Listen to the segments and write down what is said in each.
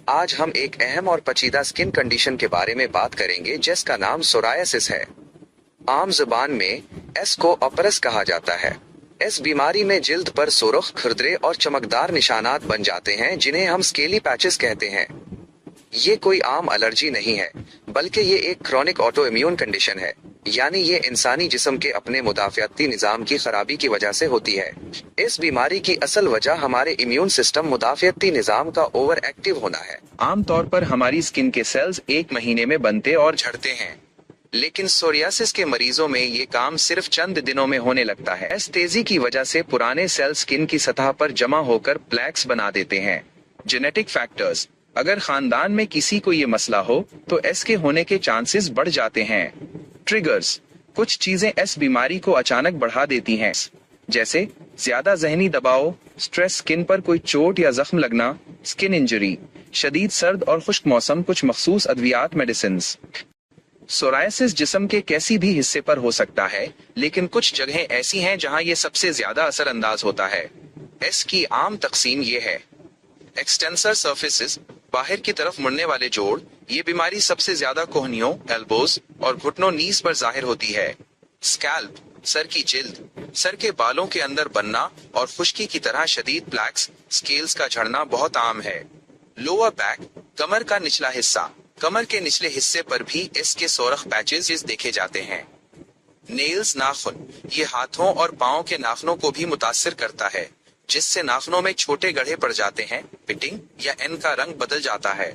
आज हम एक अहम और पेचीदा स्किन कंडीशन के बारे में बात करेंगे जिसका नाम सोरायसिस है। आम जुबान में एस को अपरस कहा जाता है। इस बीमारी में जिल्द पर सुर्ख, खुरदरे और चमकदार निशानात बन जाते हैं जिन्हें हम स्केली पैचेस कहते हैं। ये कोई आम एलर्जी नहीं है, बल्कि ये एक क्रॉनिक ऑटो इम्यून कंडीशन है, यानी ये इंसानी जिस्म के अपने मुदाफ़ियाती निज़ाम की खराबी की वजह से होती है। इस बीमारी की असल वजह हमारे इम्यून सिस्टम मुदाफ़ियाती निज़ाम का ओवर एक्टिव होना है। आमतौर पर हमारी स्किन के सेल्स 1 महीने में बनते और झड़ते हैं, लेकिन सोरियासिस के मरीजों में ये काम सिर्फ चंद दिनों में होने लगता है। इस तेजी की वजह से पुराने सेल स्किन की सतह पर जमा होकर प्लेक्स बना देते हैं। जेनेटिक फैक्टर्स: अगर खानदान में किसी को ये मसला हो तो इसके होने के चांसेस बढ़ जाते हैं। ट्रिगर्स: कुछ चीजें इस बीमारी को अचानक बढ़ा देती हैं, जैसे ज्यादा जहनी दबाव, स्ट्रेस, स्किन पर कोई चोट या जख्म लगना, स्किन इंजरी, शदीद सर्द और खुश्क मौसम, कुछ मखसूस अद्वियात मेडिसिन। सोरायसिस जिस्म के किसी भी हिस्से पर हो सकता है, लेकिन कुछ जगहें ऐसी हैं जहां ये सबसे ज्यादा असरअंदाज होता है। इसकी आम तकसीम ये है: एक्सटेंसर सर्फेसिस, बाहर की तरफ मुड़ने वाले जोड़। ये बीमारी सबसे ज्यादा कोहनियों, एल्बोज और घुटनों, नीज पर जाहिर होती है। स्कैल्प, सर की जिल्द, सर के बालों के अंदर बनना और खुश्की की तरह शदीद प्लैक्स, स्केल्स का झड़ना बहुत आम है। लोअर बैक, कमर का निचला हिस्सा, कमर के निचले हिस्से पर भी इसके सोरख पैचेस देखे जाते हैं। नेल्स, नाखून, ये हाथों और पांव के नाखूनों को भी मुतासिर करता है, जिससे नाखूनों में छोटे गड्ढे पड़ जाते हैं, पिटिंग या एन का रंग बदल जाता है।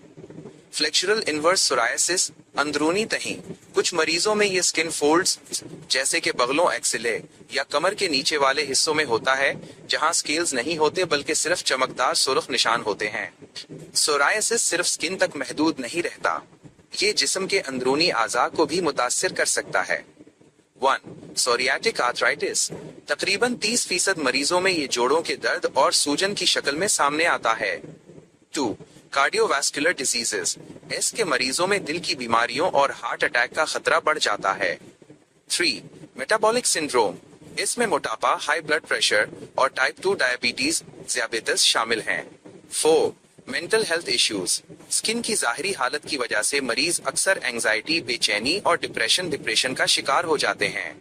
फ्लेक्सुरल इन्वर्स सोरायसिस, अंदरूनी तहीं, कुछ मरीजों में ये स्किन फोल्ड्स जैसे कि बगलों, एक्सिले या कमर के नीचे वाले हिस्सों में होता है, जहां स्केल्स नहीं होते बल्कि सिर्फ चमकदार सुर्ख निशान होते हैं। सोरायसिस सिर्फ स्किन तक महदूद नहीं रहता, ये जिस्म के अंदरूनी आज़ा को भी मुतासिर कर सकता है। 1. सोरियाटिक आर्थराइटिस, तकरीबन 30% मरीजों में ये जोड़ों के दर्द और सूजन की शक्ल में सामने आता है। 2. कार्डियोवास्कुलर डिजीजेस, इसके मरीजों में दिल की बीमारियों और हार्ट अटैक का खतरा बढ़ जाता है। 3. मेटाबॉलिक सिंड्रोम, इसमें मोटापा, हाई ब्लड प्रेशर और टाइप 2 डायबिटीज, ज़ियाबेतस शामिल हैं। 4. मेंटल हेल्थ इश्यूज, स्किन की ज़ाहिरी हालत की वजह से मरीज अक्सर एंजाइटी, बेचैनी और डिप्रेशन का शिकार हो जाते हैं।